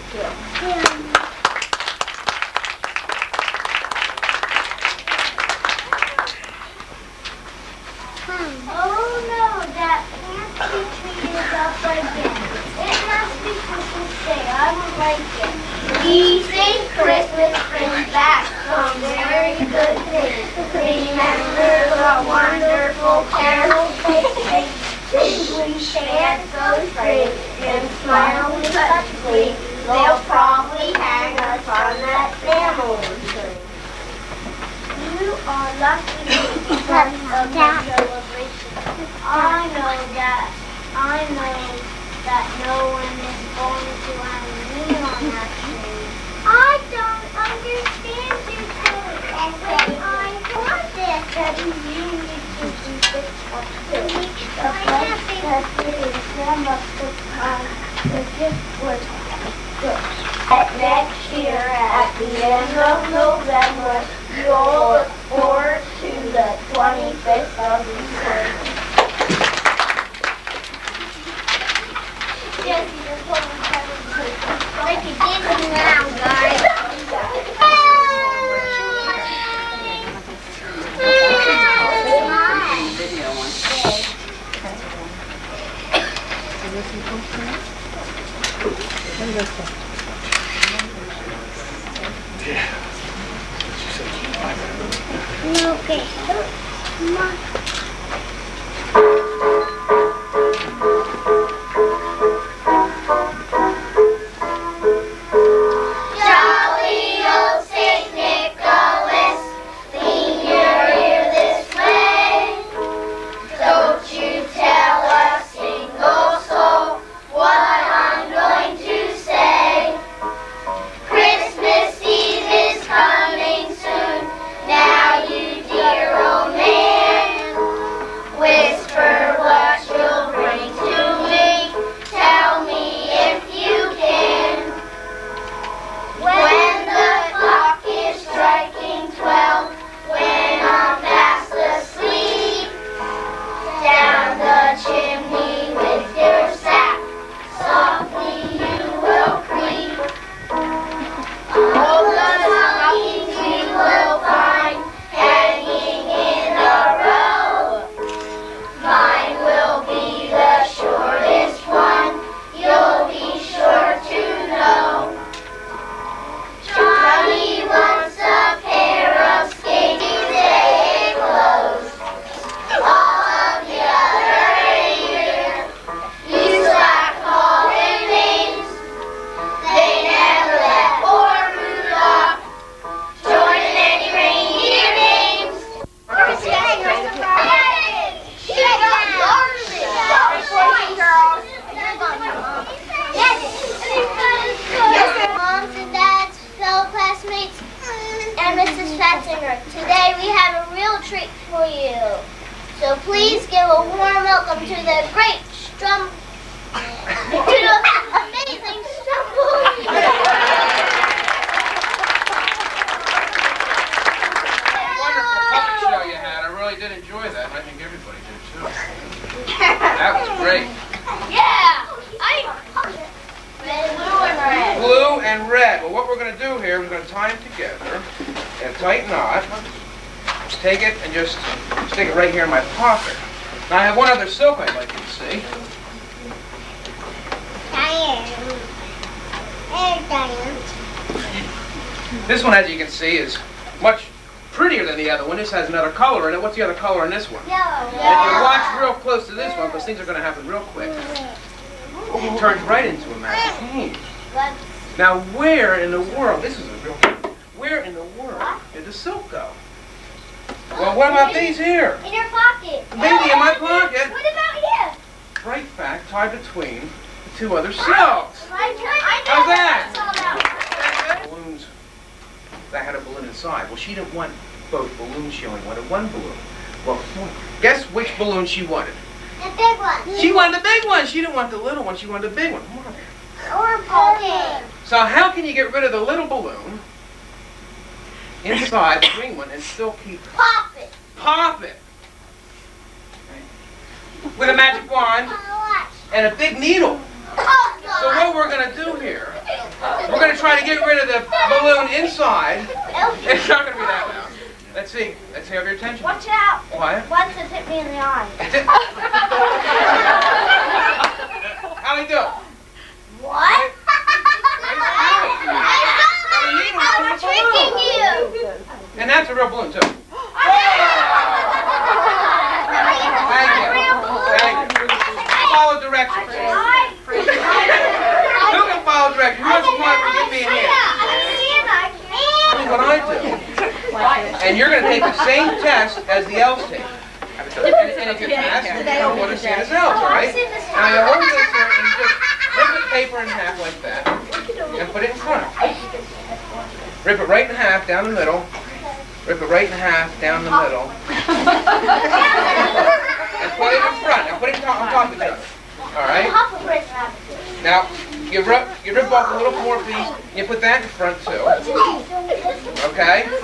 Oh no, that can't be treated up again. It must be Christmas Day. I would like it. We think Christmas brings back some very good things. Remember the wonderful carols they sing. Things we chant so straight and smile with such glee. They'll probably hang us on that family tree. You are lucky because of the celebration. I know that no one is going to hang me on that tree. I don't understand you two. And when I want this, that you need to do this one too. The place that is them up the time, the gift was good. Next year, at the end of November, you'll look forward to the 25th of December. Jesse, you're pulling like you did now, guys. Okay. Come on. Jolly old Saint Nicholas, lean your ear this way. Don't you tell a single soul what I'm going to say. Christmas Eve is coming soon. Now you dear old man, whisper what you'll bring to me. Tell me if you can. When the clock is striking 12, when I'm fast asleep, down the chimney with your sack, softly you will creep. All the stockings you will find hanging in a row. Mine will be the shortest one, you'll be sure to know. Johnny wants a pair of skating clothes. All of the other reindeer, you slack call them names. They never let poor Rudolph join in any reindeer games. Moms and dads, fellow classmates, and Mrs. Fatzinger, today we have a real treat for you. So please give a warm welcome to the great amazing Stumble. Wonderful puppet show you had. I really did enjoy that, and I think everybody did too. That was great. Yeah! Blue and red. Blue and red. Well, what we're going to do here, we're going to tie them together in a tight knot. Take it and just stick it right here in my pocket. Now I have one other silk I'd like you to see. This one, as you can see, is much prettier than the other one. This has another color in it. What's the other color in this one? Yellow. If you watch real close to this one, because things are going to happen real quick, it turns right into a magic cane. Now, where in the world, this is a real thing, where in the world did the silk go? Well, what about these here? In your pocket. Maybe in my pocket. What about here? Right back, tied between the two other silks. How's that? Balloons. That had a balloon inside. Well, she didn't want both balloons. She only wanted one balloon. Well, guess which balloon she wanted? The big one. She wanted the big one. She didn't want the little one. She wanted the big one. Come on. Or pocket. So how can you get rid of the little balloon inside the green one and still keep Pop it. pop it with a magic wand and a big needle? So what we're going to do here We're going to try to get rid of the balloon inside. It's not going to be that loud. Let's see. Let's have your attention. Watch out. What? Once it hit me in the eye. How'd he do? What? I'm tricking you. And that's a real balloon, too. Thank you. Thank you. Follow directions. Who can follow directions? Who wants to come over and give me a hand? That's what I do. And you're going to take the same test as the elves take. And if you pass, you know what a Santa's elves, all right? Now you hold this here and you just rip the paper in half like that and put it in front. Rip it right in half down the middle. Rip it right in half down the middle. And put it in front. Now put it on top of each other. All right? Now, you rip off a little more piece, and you put that in front too. Okay? You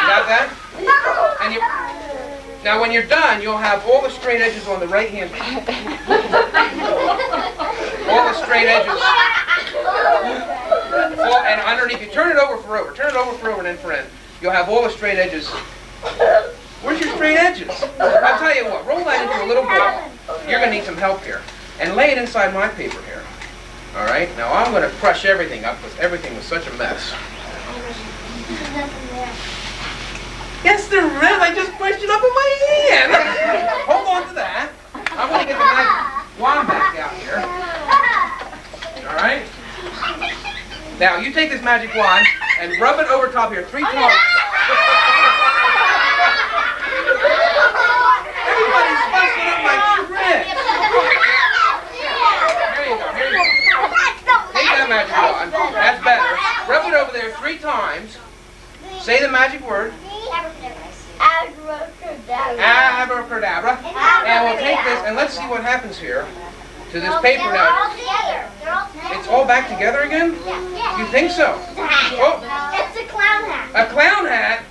got that? And now when you're done, you'll have all the straight edges on the right hand. All the straight edges. And underneath, you turn it over for over. Turn it over for over and then for end. You'll have all the straight edges. Where's your straight edges? I'll tell you what, roll that into a little ball. You're going to need some help here. And lay it inside my paper here. All right? Now I'm going to crush everything up because everything was such a mess. Yes, there is. I just crushed it up in my hand. Hold on to that. I'm going to get the magic wand back out here. All right? Now you take this magic wand and rub it over top here 3 times. Everybody's busting up my trick. Here you go. Here you go. Take that magic wand. That's better. Rub it over there 3 times. Say the magic word. Abracadabra. And we'll take this and let's see what happens here to this paper now. It's all back together again? You think so? Oh. It's a clown hat. A clown hat?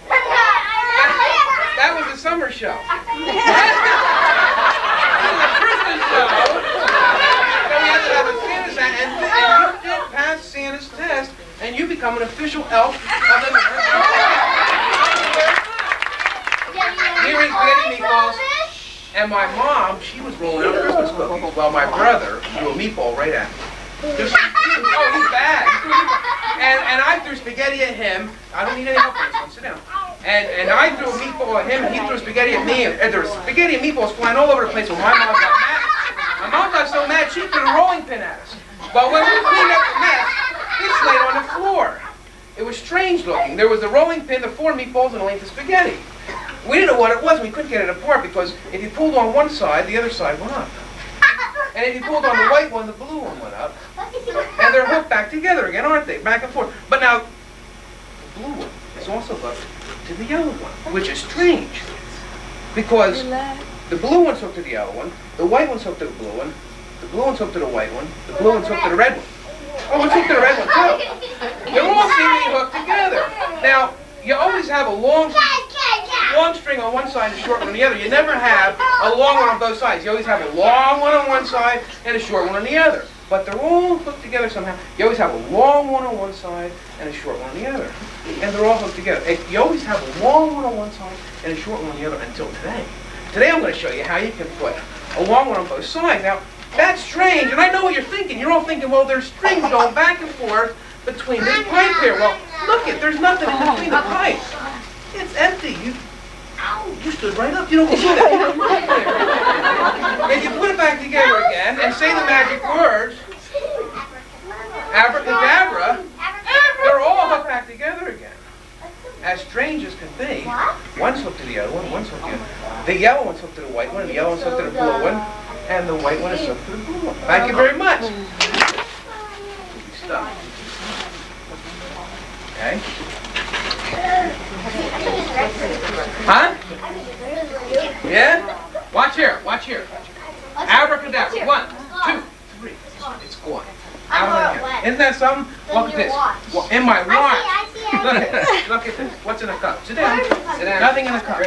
That was a summer show. This is a Christmas show. So we have to have a Santa's hat, and you did pass Santa's test, and you become an official elf of the Here is Betty Meatballs, and my mom, she was rolling out Christmas cookies, while my brother threw a meatball right at me. He's bad. And I threw spaghetti at him. I don't need any help on this one. Sit down. And I threw a meatball at him, and he threw spaghetti at me. And there was spaghetti and meatballs flying all over the place when my mom got mad. My mom got so mad she threw a rolling pin at us. But when we cleaned up the mess, this laid on the floor. It was strange looking. There was the rolling pin, the 4 meatballs, and a length of spaghetti. We didn't know what it was. We couldn't get it apart because if you pulled on one side, the other side went up. And if you pulled on the white one, the blue one went up. And they're hooked back together again, aren't they? Back and forth. But now, the blue one is also hooked to the yellow one, which is strange. Because the blue one's hooked to the yellow one, the white one's hooked to the blue one, the blue one's hooked to the white one, the blue one's hooked to the red one. Oh, it's hooked to the red one too. They're all seemingly hooked together. Now, you always have a long string on one side and a short one on the other. You never have a long one on both sides. You always have a long one on one side and a short one on the other. But they're all hooked together somehow. You always have a long one on one side and a short one on the other. And they're all hooked together. You always have a long one on one side and a short one on the other until today. Today I'm going to show you how you can put a long one on both sides. Now, that's strange, and I know what you're thinking. You're all thinking, well, there's strings going back and forth between this pipe here. Well, look it, there's nothing in between the pipes. It's empty. You stood right up. You don't believe that. If you put it back together again and say the magic words, abracadabra, they're all hooked back together again. As strange as can be, one's hooked to the other one, one's hooked to the other. The yellow one's hooked to the white one, and the yellow one's hooked to the blue one, and the white one is hooked to the blue one. Thank you very much. Stuff. Okay. Huh? Yeah? Watch here, watch here. Abracadabra. 1, 2, 3. It's gone. Isn't that something? Look at this. Well, in my watch. Look at this. Look at this. What's in the cup? Sit down. Sit down. Nothing in the cup.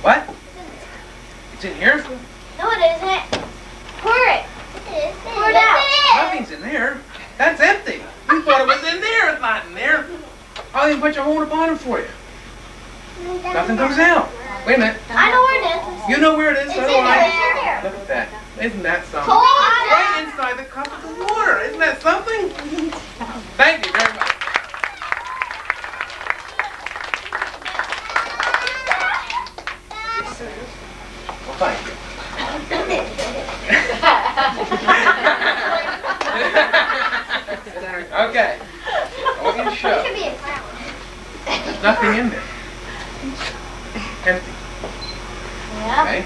What? It's in here? No, it isn't. Pour it. Pour it out. Nothing's in there. That's empty. You thought it was in there. It's not in there. I'll even put your hole in the bottom for you. Nothing comes out. Wait a minute. I know where it is. You know where it is, so do I. It's in there. Look at that. Isn't that something? Cold. Right inside the cup of the water. Isn't that something? Thank you very much. Well, thank you. Okay. I want you to show. It could be a flower. There's nothing in there. Empty. Yeah. Okay?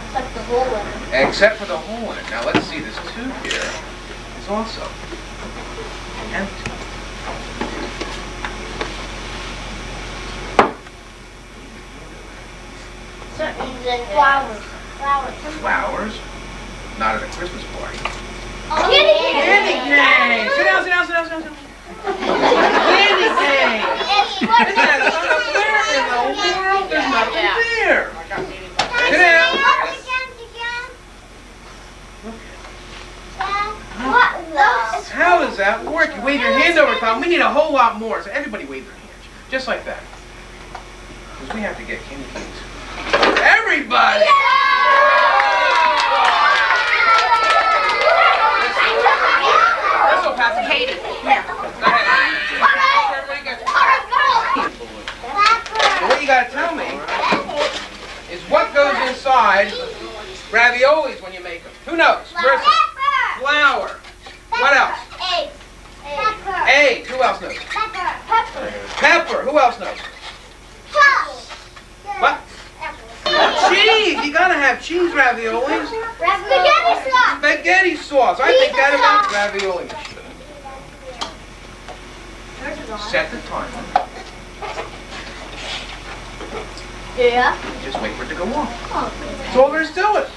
Except the hole in it. Except for the hole in it. Now let's see, this tube here is also empty. Something's in flowers. Flowers. Flowers? Not at a Christmas party. Candy cane. Candy cane! Sit down, sit down, sit down, sit down. Sit down. Candy cane! Isn't that something? Where in the world? There's nothing there. Sit down. What the? How does that work? You wave your hand over top. We need a whole lot more. So everybody wave their hands. Just like that. Because we have to get candy canes. Everybody! This will pass to Katie. Here. Go ahead. Everybody gets So what you got to tell me is what goes inside raviolis when you make them. Who knows? Marisa. Flour. What else? Eggs. Pepper. Egg. Who else knows? Pepper. Pepper. Who else knows? Sauce. What? Cheese. You gotta have cheese raviolis. Spaghetti sauce. Spaghetti sauce. I think that about ravioli. Set the timer. Yeah. Just wait for it to go off. That's all there is to it.